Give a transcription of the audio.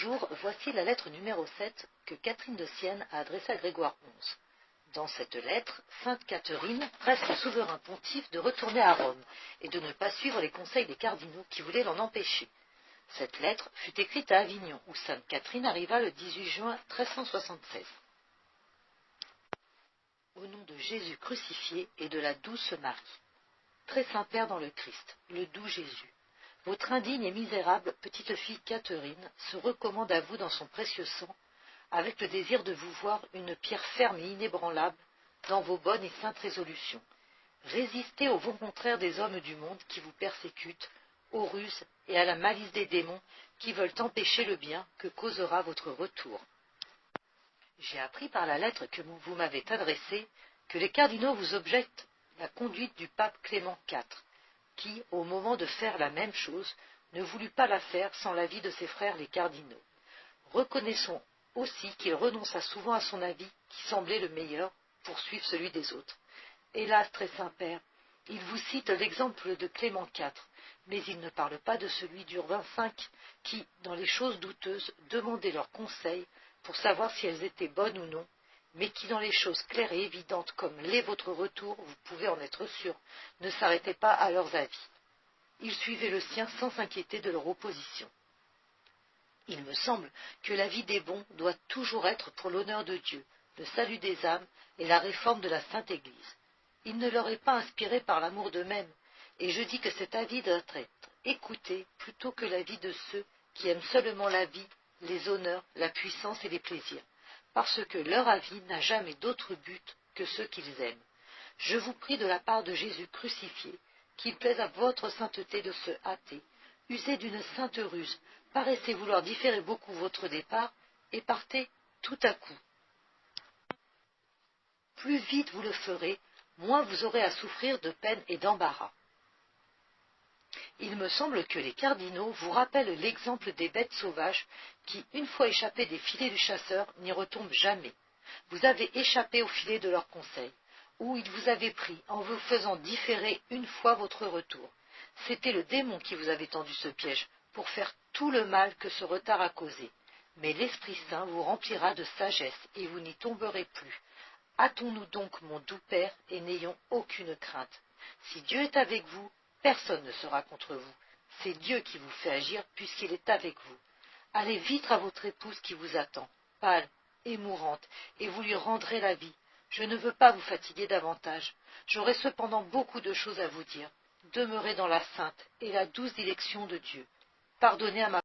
Bonjour, voici la lettre numéro 7 que Catherine de Sienne a adressée à Grégoire XI. Dans cette lettre, sainte Catherine presse le souverain pontife de retourner à Rome et de ne pas suivre les conseils des cardinaux qui voulaient l'en empêcher. Cette lettre fut écrite à Avignon, où sainte Catherine arriva le 18 juin 1376. Au nom de Jésus crucifié et de la douce Marie. Très Saint-Père dans le Christ, le doux Jésus, votre indigne et misérable petite fille Catherine se recommande à vous dans son précieux sang, avec le désir de vous voir une pierre ferme et inébranlable dans vos bonnes et saintes résolutions. Résistez au vent contraire des hommes du monde qui vous persécutent, aux ruses et à la malice des démons qui veulent empêcher le bien que causera votre retour. J'ai appris par la lettre que vous m'avez adressée que les cardinaux vous objectent la conduite du pape Clément IV, qui, au moment de faire la même chose, ne voulut pas la faire sans l'avis de ses frères les cardinaux. Reconnaissons aussi qu'il renonça souvent à son avis, qui semblait le meilleur, pour suivre celui des autres. Hélas, très Saint-Père, il vous cite l'exemple de Clément IV, mais il ne parle pas de celui d'Urbain V, qui, dans les choses douteuses, demandait leurs conseils pour savoir si elles étaient bonnes ou non, mais qui, dans les choses claires et évidentes comme l'est votre retour, vous pouvez en être sûr, ne s'arrêtait pas à leurs avis. Ils suivaient le sien sans s'inquiéter de leur opposition. Il me semble que la vie des bons doit toujours être pour l'honneur de Dieu, le salut des âmes et la réforme de la Sainte Église. Il ne leur est pas inspiré par l'amour d'eux-mêmes, et je dis que cet avis doit être écouté plutôt que l'avis de ceux qui aiment seulement la vie, les honneurs, la puissance et les plaisirs, parce que leur avis n'a jamais d'autre but que ceux qu'ils aiment. Je vous prie de la part de Jésus crucifié, qu'il plaise à votre sainteté de se hâter, usez d'une sainte ruse, paraissez vouloir différer beaucoup votre départ, et partez tout à coup. Plus vite vous le ferez, moins vous aurez à souffrir de peine et d'embarras. Il me semble que les cardinaux vous rappellent l'exemple des bêtes sauvages qui, une fois échappées des filets du chasseur, n'y retombent jamais. Vous avez échappé aux filets de leurs conseils, où ils vous avaient pris en vous faisant différer une fois votre retour. C'était le démon qui vous avait tendu ce piège, pour faire tout le mal que ce retard a causé. Mais l'Esprit Saint vous remplira de sagesse, et vous n'y tomberez plus. Hâtons-nous donc, mon doux Père, et n'ayons aucune crainte. Si Dieu est avec vous, personne ne sera contre vous. C'est Dieu qui vous fait agir, puisqu'il est avec vous. Allez vite à votre épouse qui vous attend, pâle et mourante, et vous lui rendrez la vie. Je ne veux pas vous fatiguer davantage. J'aurai cependant beaucoup de choses à vous dire. Demeurez dans la sainte et la douce dilection de Dieu. Pardonnez à ma